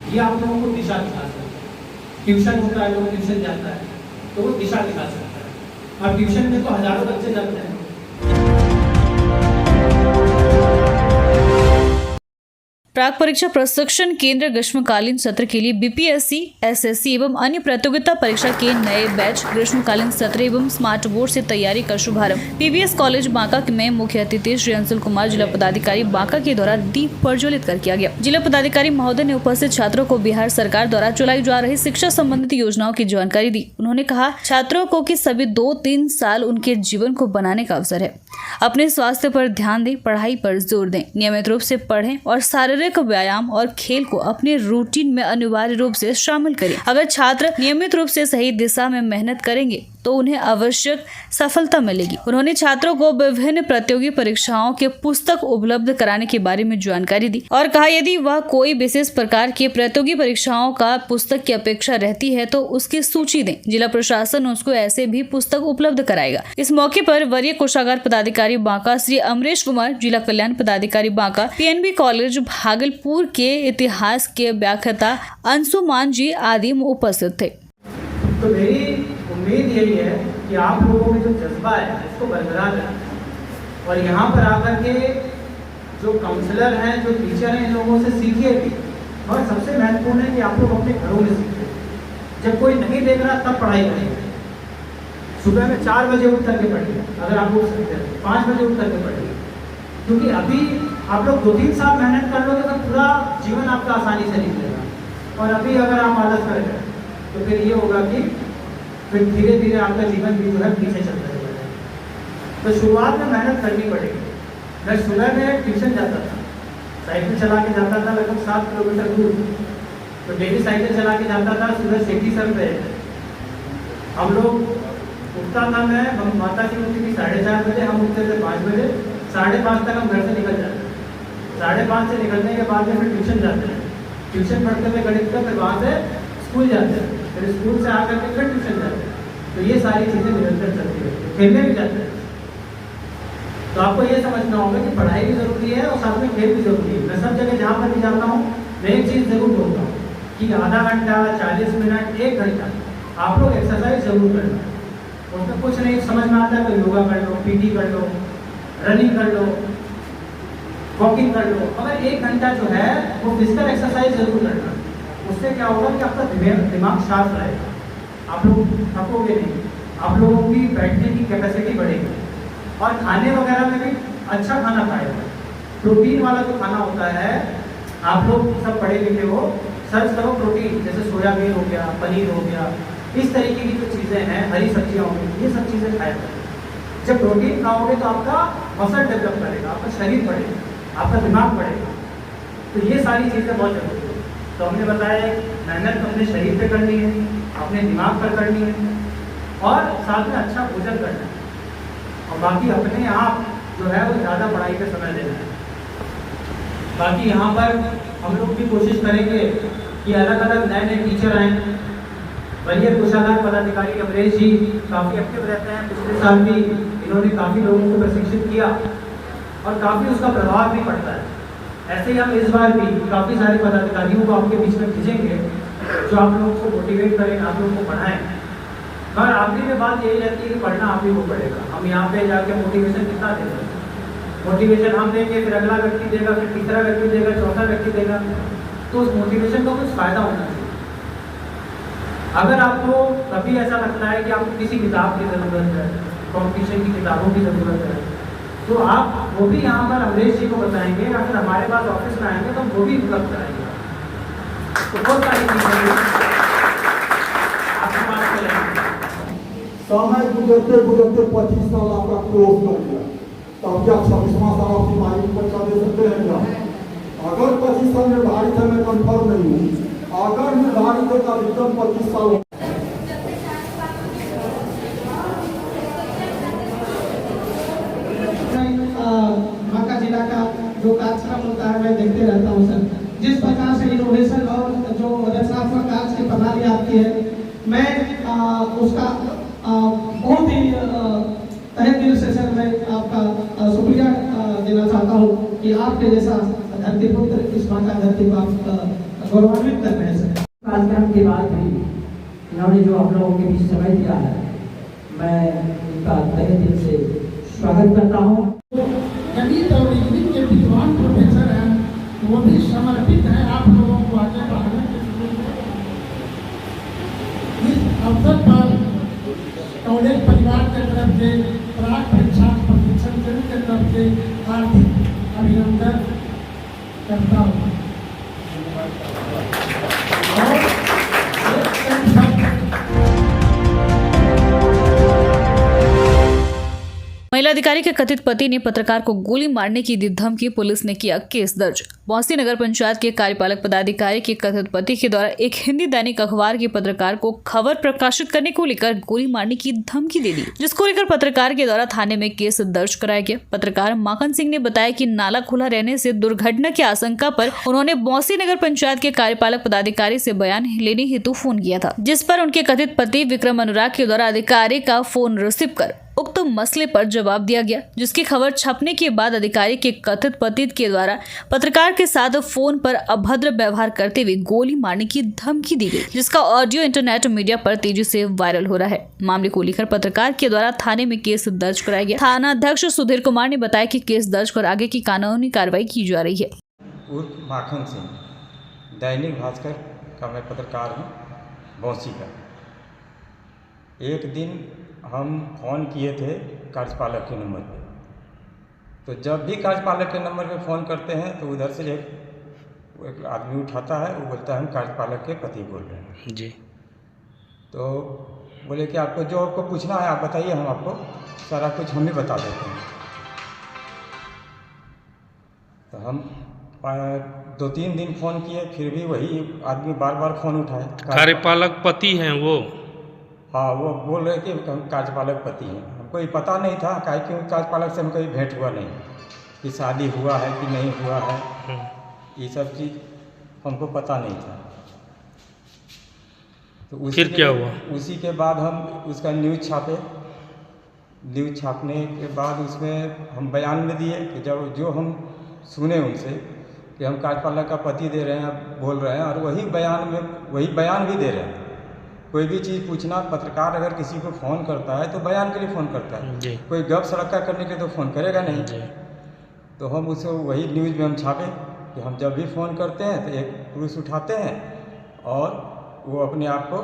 ये आप लोगों को दिशा दिखा सकता है। ट्यूशन होता है, लोग ट्यूशन जाता है तो वो दिशा दिखा सकता है। अब ट्यूशन में तो हजारों बच्चे जाते हैं। प्राक परीक्षा प्रशिक्षण केंद्र ग्रीष्मकालीन सत्र के लिए बीपीएससी, एसएससी एवं अन्य प्रतियोगिता परीक्षा के नए बैच ग्रीष्मकालीन सत्र एवं स्मार्ट बोर्ड से तैयारी का शुभारंभ पीवीएस कॉलेज बांका में मुख्य अतिथि श्री अंशुल कुमार जिला पदाधिकारी बांका के द्वारा दीप प्रज्वलित कर किया गया। जिला पदाधिकारी महोदय ने उपस्थित छात्रों को बिहार सरकार द्वारा चलाई जा रही शिक्षा संबंधित योजनाओं की जानकारी दी। उन्होंने कहा छात्रों को कि सभी 2-3 साल उनके जीवन को बनाने का अवसर है। अपने स्वास्थ्य पर ध्यान दें, पढ़ाई पर जोर दें, नियमित रूप से पढ़ें और शारीरिक व्यायाम और खेल को अपने रूटीन में अनिवार्य रूप से शामिल करें। अगर छात्र नियमित रूप से सही दिशा में मेहनत करेंगे तो उन्हें आवश्यक सफलता मिलेगी। उन्होंने छात्रों को विभिन्न प्रतियोगी परीक्षाओं के पुस्तक उपलब्ध कराने के बारे में जानकारी दी और कहा यदि वह कोई विशेष प्रकार के प्रतियोगी परीक्षाओं का पुस्तक की अपेक्षा रहती है तो उसकी सूची दें। जिला प्रशासन उसको ऐसे भी पुस्तक उपलब्ध कराएगा। इस मौके पर वरीय कोषागार पदाधिकारी बांका श्री अमरेश कुमार, जिला कल्याण पदाधिकारी बांका, पीएनबी कॉलेज भागलपुर के इतिहास के व्याख्याता अंशुमान जी आदि उपस्थित थे। तो मेरी उम्मीद यही है कि आप लोगों में जो जज्बा है उसको बरकरार रखें और यहाँ पर आकर के जो काउंसलर हैं, जो टीचर हैं, इन लोगों से सीखिए भी। और सबसे महत्वपूर्ण है कि आप लोग अपने घरों में सीखें। जब कोई नहीं देख रहा तब पढ़ाई करें। सुबह में 4 बजे उठ करके पढ़िए, अगर आप उठ सकते हैं 5 बजे उठ करके पढ़िए, क्योंकि अभी आप लोग 2-3 साल मेहनत कर लोगे तो पूरा जीवन आपका आसानी से निकलेगा। और अभी अगर आप आलस करेंगे तो फिर ये होगा कि फिर धीरे धीरे आपका जीवन भी जो है पीछे चलता रहेगा। तो शुरुआत में मेहनत करनी पड़ेगी। मैं सुबह में ट्यूशन जाता था, साइकिल चला के जाता था लगभग 7 किलोमीटर दूर। तो डेली साइकिल चला के जाता था सुबह सिटी सर पे। हम लोग उठता था, मैं माता जी उठती थी 4:30 बजे, हम उठते थे 5 बजे। 5:30 तक हम घर से निकल जाते हैं। 5:30 से निकलने के बाद में फिर ट्यूशन जाते हैं। ट्यूशन पढ़ते थे गणित का, फिर वहाँ से स्कूल जाते हैं, फिर स्कूल से आकर के फिर ट्यूशन जाते हैं। तो ये सारी चीज़ें निरंतर चलती रहती है। खेलने भी जाते हैं। तो आपको ये समझना होगा कि पढ़ाई भी ज़रूरी है और साथ में खेल भी ज़रूरी है। मैं सब जगह जहाँ पर भी जाता हूँ मैं एक चीज़ ज़रूर बोलता हूँ कि आधा घंटा, 40 मिनट, 1 घंटा आप लोग एक्सरसाइज ज़रूर करना। उसमें कुछ नहीं समझ में आता है तो योगा कर लो, पीटी कर लो, रनिंग कर लो, वॉकिंग कर लो। मगर 1 घंटा जो है वो फिजिकल एक्सरसाइज ज़रूर करना। उससे क्या होगा कि आपका दिमाग शार्प रहेगा, आप लोग थकोगे नहीं, आप लोगों की बैठने की कैपेसिटी बढ़ेगी। और खाने वगैरह में भी अच्छा खाना खाएगा। प्रोटीन वाला जो खाना होता है, आप लोग सब पढ़े लिखे हो, सर्च करो प्रोटीन, जैसे सोयाबीन हो गया, पनीर हो गया, इस तरीके की जो चीज़ें हैं, हरी सब्जियाँ होंगी, ये सब चीज़ें खाया करें। जब प्रोटीन खाओगे तो आपका मसल डेवलप करेगा, आपका शरीर बढ़ेगा, आपका दिमाग बढ़ेगा। तो ये सारी चीज़ें बहुत जरूरी है। तो हमने बताया मेहनत अपने शरीर पे करनी है, अपने दिमाग पर करनी है और साथ में अच्छा भोजन करना है। और बाकी अपने आप जो है वो ज़्यादा पढ़ाई पे समय देना है। बाकी यहाँ पर हम लोग भी कोशिश करेंगे कि अलग अलग नए नए टीचर आएँ। वरीय कोषागार पदाधिकारी अमरेश जी काफ़ी एक्टिव रहते हैं। पिछले साल भी इन्होंने काफ़ी लोगों को प्रशिक्षित किया और काफ़ी उसका प्रभाव भी पड़ता है। ऐसे ही हम इस बार भी काफ़ी सारे पदाधिकारियों को आपके बीच में भेजेंगे जो आप लोगों को मोटिवेट करें, आप लोगों को पढ़ाएं। पर आखिरी में बात यही रहती है कि पढ़ना आप ही को पड़ेगा। हम यहाँ पे जाके मोटिवेशन कितना देंगे? मोटिवेशन हम देंगे, फिर अगला व्यक्ति देगा, फिर तीसरा व्यक्ति देगा, चौथा व्यक्ति देगा। तो उस मोटिवेशन का कुछ फ़ायदा होना चाहिए। अगर आपको कभी ऐसा लगता है कि आपको किसी किताब की ज़रूरत है, कॉम्पिटिशन की किताबों की ज़रूरत है, तो आप वो भी यहाँ पर अमरेश जी को बताएंगे या फिर हमारे पास ऑफिस में आएंगे तो हम वो भी उपलब्ध कराएंगे। तो बहुत सारी चीज़ें आपके पास चलेंगे। समय गुजरते गुजरते 25 साल आपका क्लोज कर दिया, तब क्या 26वां साल आपकी मालिक परीक्षा दे सकते हैं क्या? अगर 25 साल निर्धारित है, मैं कन्फर्म नहीं हूँ, अगर निर्धारित है तो अधिकतम 25 साल। बांका जिला का जो कार्यक्रम होता है मैं देखते रहता हूँ सर। जिस प्रकार से इनोवेशन और जो रचनात्मक कार्य की प्रणाली आती है, मैं उसका बहुत ही तहे दिल से सर मैं आपका शुक्रिया देना चाहता हूँ कि आपके जैसा धरती पुत्र इस बांका धरती को आप गौरवान्वित करते हैं सर। कार्यक्रम के बाद भी इन्होंने जो हम लोगों के बीच समय दिया है, मैं इनका तहे दिल से स्वागत करता हूँ। गणित और इंग्लिश के विद्वान प्रोफेसर हैं, वो भी समर्पित हैं आप लोगों को आगे बढ़ाने के लिए। इस अवसर पर कॉलेज परिवार के तरफ से, प्राक परीक्षा प्रशिक्षण केंद्र के तरफ से हार्दिक अभिनंदन करता हूँ। महिला अधिकारी के कथित पति ने पत्रकार को गोली मारने की दी धमकी, पुलिस ने किया केस दर्ज। बौंसी नगर पंचायत के कार्यपालक पदाधिकारी के कथित पति के द्वारा एक हिंदी दैनिक अखबार के पत्रकार को खबर प्रकाशित करने को लेकर गोली मारने की धमकी दे दी, जिसको लेकर पत्रकार के द्वारा थाने में केस दर्ज कराया गया। पत्रकार माखन सिंह ने बताया कि नाला खुला रहने से दुर्घटना की आशंका पर उन्होंने बौंसी नगर पंचायत के कार्यपालक पदाधिकारी से बयान लेने हेतु फोन किया था, जिस पर उनके कथित पति विक्रम अनुराग के द्वारा अधिकारी का फोन रिसीव कर उक्त मसले पर जवाब दिया गया, जिसकी खबर छपने के बाद अधिकारी के कथित पति के द्वारा पत्रकार के साथ फोन पर अभद्र व्यवहार करते हुए गोली मारने की धमकी दी गई, जिसका ऑडियो इंटरनेट मीडिया पर तेजी से वायरल हो रहा है। मामले को लेकर पत्रकार के द्वारा थाने में केस दर्ज कराया गया। थाना अध्यक्ष सुधीर कुमार ने बताया कि केस दर्ज कर आगे की कानूनी कार्रवाई की जा रही है। माखन सिंह, दैनिक भास्कर का मैं पत्रकार हूँ, बौंसी का। एक दिन हम फ़ोन किए थे कार्यपालक के नंबर पे, तो जब भी कार्यपालक के नंबर पे फ़ोन करते हैं तो उधर से एक आदमी उठाता है, वो बोलता है हम कार्यपालक के पति बोल रहे हैं जी। तो बोले कि आपको जो आपको पूछना है आप बताइए, हम आपको सारा कुछ हम ही बता देते हैं। तो हम 2-3 दिन फ़ोन किए, फिर भी वही आदमी बार बार फ़ोन उठाए। कार्यपालक पति हैं वो? हाँ, वो बोल रहे कि हम कार्यपालक पति हैं। हमको ये पता नहीं था, काहे कि कार्यपालक से हमको भेंट हुआ नहीं कि शादी हुआ है कि नहीं हुआ है, ये सब चीज़ हमको पता नहीं था। तो फिर क्या हुआ? उसी के बाद हम उसका न्यूज़ छापे। न्यूज़ छापने के बाद उसमें हम बयान में दिए कि जब जो हम सुने उनसे कि हम कार्यपालक का पति दे रहे हैं, बोल रहे हैं, और वही बयान भी दे रहे हैं। कोई भी चीज़ पूछना, पत्रकार अगर किसी को फ़ोन करता है तो बयान के लिए फ़ोन करता है, कोई गप सड़का करने के लिए तो फ़ोन करेगा नहीं। तो हम उसे वही न्यूज़ में हम छापे कि हम जब भी फ़ोन करते हैं तो एक पुरुष उठाते हैं और वो अपने आप को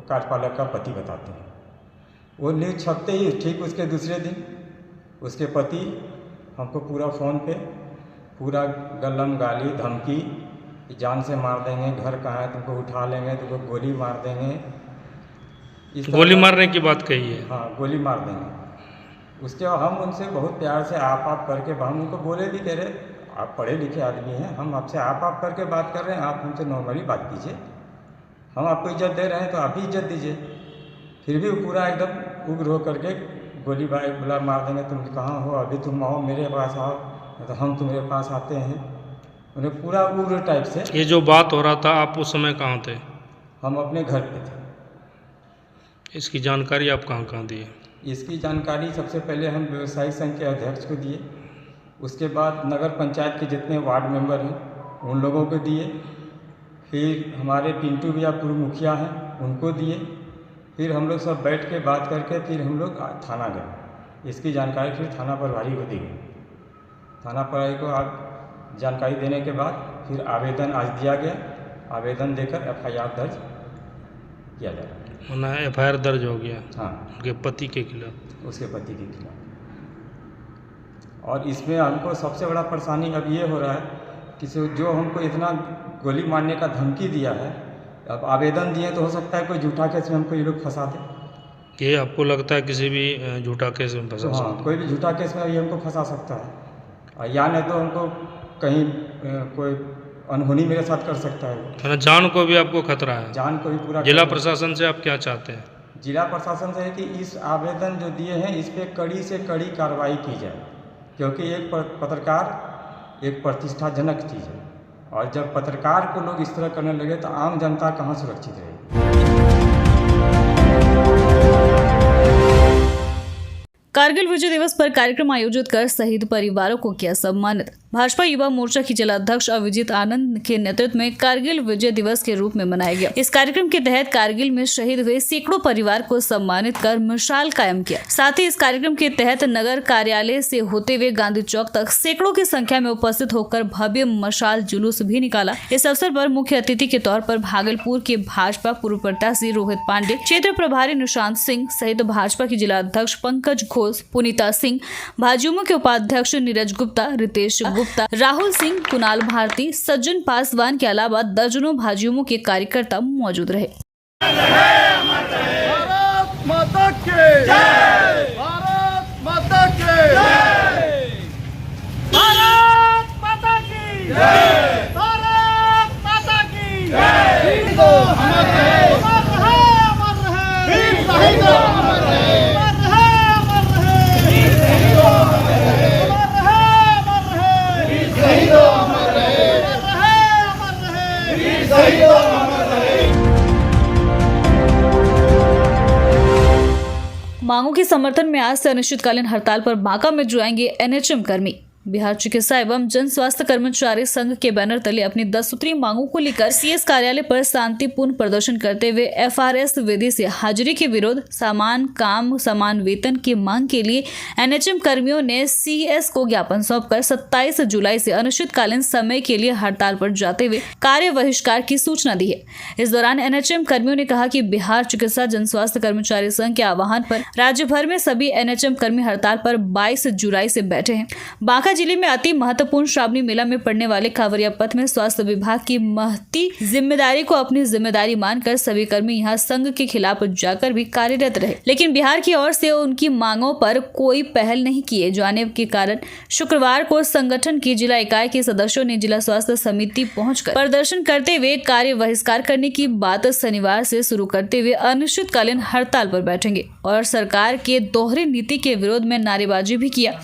कार्यपालक का पति बताते हैं। वो न्यूज़ छपते ही ठीक उसके दूसरे दिन उसके पति हमको पूरा फ़ोन पे पूरा गलम गाली धमकी, जान से मार देंगे, घर कहाँ है, तुमको उठा लेंगे, तुमको गोली मार देंगे। गोली मारने की बात कही है? हाँ, गोली मार देंगे। उसके बाद हम उनसे बहुत प्यार से आप करके हम उनको बोले भी, कह रहे आप पढ़े लिखे आदमी हैं, हम आपसे आप करके बात कर रहे हैं, आप हमसे नॉर्मली बात कीजिए, हम आपको इज्जत दे रहे हैं तो आप ही इज्जत दीजिए। फिर भी वो पूरा एकदम उग्र हो करके गोली बोला मार देंगे, तुम कहाँ हो, अभी तुम आओ मेरे पास आओ, तो हम तुम्हारे पास आते हैं। उन्हें पूरा उग्र टाइप से। ये जो बात हो रहा था, आप उस समय कहाँ थे? हम अपने घर पे थे। इसकी जानकारी आप कहाँ दिए? इसकी जानकारी सबसे पहले हम व्यवसायिक संघ के अध्यक्ष को दिए, उसके बाद नगर पंचायत के जितने वार्ड मेंबर हैं उन लोगों को दिए, फिर हमारे पिंटू भैया पूर्व मुखिया हैं उनको दिए, फिर हम लोग सब बैठ के बात करके फिर हम लोग थाना गए। इसकी जानकारी फिर थाना प्रभारी को दी गई। थाना प्रभारी को आप जानकारी देने के बाद फिर आवेदन आज दिया गया, आवेदन देकर FIR दर्ज किया जाएगा। FIR दर्ज हो गया? हाँ, उनके पति के खिलाफ? उसके पति के खिलाफ। और इसमें हमको सबसे बड़ा परेशानी अब ये हो रहा है कि जो हमको इतना गोली मारने का धमकी दिया है, अब आवेदन दिए तो हो सकता है कोई झूठा केस में हमको ये लोग फंसा दे। ये आपको लगता है किसी भी झूठा केस में फंसा सकता है? हाँ, कोई भी झूठा केस में ये हमको फंसा सकता है, या नहीं तो हमको कहीं कोई अनहोनी मेरे साथ कर सकता है। जान को भी आपको खतरा है? जान को भी पूरा। जिला प्रशासन से आप क्या चाहते हैं? जिला प्रशासन से है कि इस आवेदन जो दिए हैं इस पे कड़ी से कड़ी कार्रवाई की जाए, क्योंकि एक पत्रकार एक प्रतिष्ठाजनक चीज़ है, और जब पत्रकार को लोग इस तरह करने लगे तो आम जनता कहाँ सुरक्षित रहेगी। कारगिल विजय दिवस पर कार्यक्रम आयोजित कर शहीद परिवारों को किया सम्मानित। भाजपा युवा मोर्चा की जिलाध्यक्ष अभिजीत आनंद के नेतृत्व में कारगिल विजय दिवस के रूप में मनाया गया। इस कार्यक्रम के तहत कारगिल में शहीद हुए सैकड़ों परिवार को सम्मानित कर मशाल कायम किया। साथ ही इस कार्यक्रम के तहत नगर कार्यालय से होते हुए गांधी चौक तक सैकड़ों की संख्या में उपस्थित होकर भव्य मशाल जुलूस भी निकाला। इस अवसर पर मुख्य अतिथि के तौर पर भागलपुर के भाजपा पूर्व प्रत्याशी रोहित पांडे, क्षेत्र प्रभारी निशांत सिंह सहित भाजपा की जिलाध्यक्ष पंकज घोष, पुनीता सिंह, भाजयुमो के उपाध्यक्ष नीरज गुप्ता, रितेश गुप्ता, राहुल सिंह, कुणाल भारती, सज्जन पासवान के अलावा दर्जनों भाजयुमो के कार्यकर्ता मौजूद रहे। भारत माता की जय! भारत माता की जय! भारत माता की जय! भारत माता की जय! अमर रहे, अमर रहे, अमर रहे, वीर शहीदों अमर रहे, अमर रहे, अमर रहे, वीर शहीदों अमर रहे, अमर रहे, अमर रहे, वीर शहीदों अमर रहे, अमर रहे, अमर रहे, वीर शहीदों अमर रहे। मांगों के समर्थन में आज से अनिश्चितकालीन हड़ताल पर बांका में जुड़ाएंगे एनएचएम कर्मी। बिहार चिकित्सा एवं जन स्वास्थ्य कर्मचारी संघ के बैनर तले अपनी 10 सूत्री मांगों को लेकर सीएस कार्यालय पर शांतिपूर्ण प्रदर्शन करते हुए एफआरएस विधि से हाजिरी के विरोध, समान काम समान वेतन की मांग के लिए एनएचएम कर्मियों ने सीएस को ज्ञापन सौंपकर 27 जुलाई से अनिश्चितकालीन समय के लिए हड़ताल पर जाते हुए कार्य बहिष्कार की सूचना दी है। इस दौरान एनएचएम कर्मियों ने कहा कि बिहार चिकित्सा जन स्वास्थ्य कर्मचारी संघ के आह्वान पर राज्य भर में सभी एनएचएम कर्मी हड़ताल पर 22 जुलाई से बैठे हैं। बांका जिले में अति महत्वपूर्ण श्रावणी मेला में पड़ने वाले कांवरिया पथ में स्वास्थ्य विभाग की महती जिम्मेदारी को अपनी जिम्मेदारी मानकर सभी कर्मी यहां संघ के खिलाफ जाकर भी कार्यरत रहे, लेकिन बिहार की ओर से उनकी मांगों पर कोई पहल नहीं किए जाने के कारण शुक्रवार को संगठन की जिला इकाई के सदस्यों ने जिला स्वास्थ्य समिति पहुंचकर प्रदर्शन करते हुए कार्य बहिष्कार करने की बात शनिवार से शुरू करते हुए अनिश्चितकालीन हड़ताल पर बैठेंगे और सरकार के दोहरी नीति के विरोध में नारेबाजी भी किया।